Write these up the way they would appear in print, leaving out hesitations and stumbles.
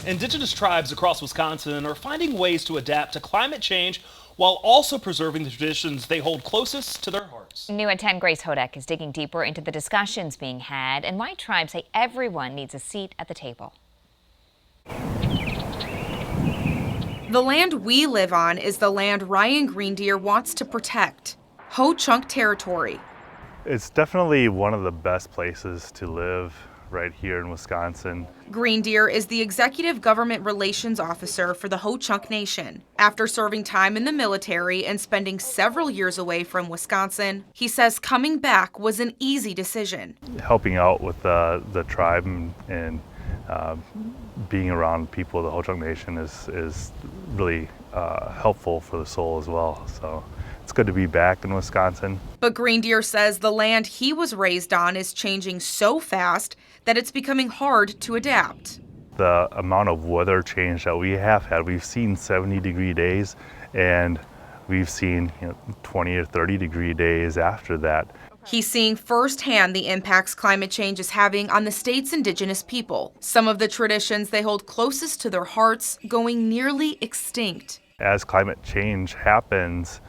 Indigenous tribes across Wisconsin are finding ways to adapt to climate change while also preserving the traditions they hold closest to their hearts. New at 10, Grace Hodak is digging deeper into the discussions being had and why tribes say everyone needs a seat at the table. The land we live on is the land Ryan Greendeer wants to protect, Ho-Chunk territory. It's definitely one of the best places to live right here in Wisconsin. Greendeer is the executive government relations officer for the Ho-Chunk Nation. After serving time in the military and spending several years away from Wisconsin, he says coming back was an easy decision. Helping out with the tribe and being around people of the Ho-Chunk Nation is really helpful for the soul as well. So it's good to be back in Wisconsin. But Greendeer says the land he was raised on is changing so fast that it's becoming hard to adapt. The amount of weather change that we have had, we've seen 70-degree days, and we've seen 20 or 30-degree days after that. He's seeing firsthand the impacts climate change is having on the state's indigenous people. Some of the traditions they hold closest to their hearts going nearly extinct. As climate change happens,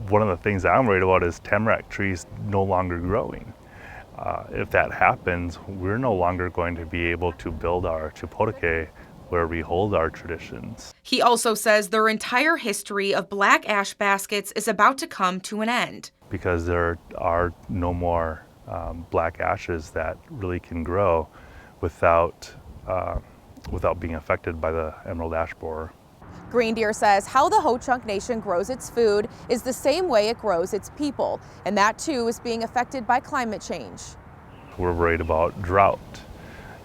one of the things that I'm worried about is tamarack trees no longer growing. If that happens, we're no longer going to be able to build our Chipotake where we hold our traditions. He also says their entire history of black ash baskets is about to come to an end. Because there are no more black ashes that really can grow without being affected by the emerald ash borer. Greendeer says how the Ho-Chunk Nation grows its food is the same way it grows its people, and that too is being affected by climate change. We're worried about drought,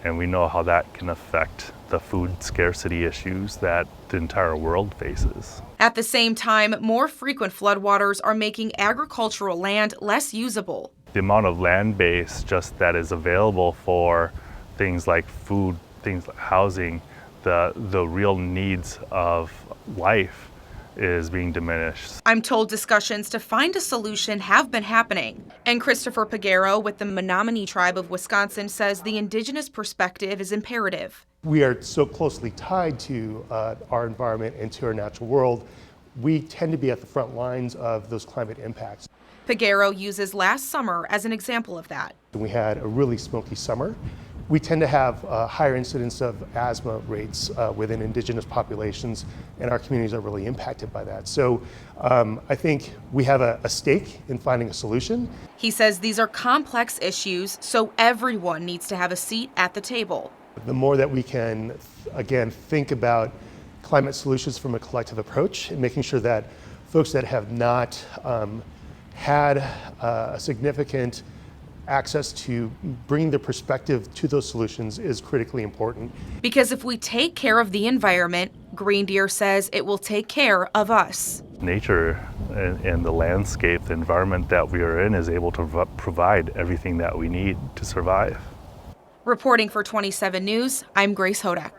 and we know how that can affect the food scarcity issues that the entire world faces. At the same time, more frequent floodwaters are making agricultural land less usable. The amount of land base just that is available for things like food, things like housing, the real needs of life is being diminished. I'm told discussions to find a solution have been happening. And Christopher Pagero with the Menominee Tribe of Wisconsin says the indigenous perspective is imperative. We are so closely tied to our environment and to our natural world. We tend to be at the front lines of those climate impacts. Pagero uses last summer as an example of that. We had a really smoky summer. We tend to have a higher incidence of asthma rates within indigenous populations, and our communities are really impacted by that. So I think we have a stake in finding a solution. He says these are complex issues, so everyone needs to have a seat at the table. The more that we can, again, think about climate solutions from a collective approach and making sure that folks that have not had a significant access to bring their perspective to those solutions is critically important. Because if we take care of the environment, Greendeer says it will take care of us. Nature and the landscape, the environment that we are in is able to provide everything that we need to survive. Reporting for 27 News, I'm Grace Hodak.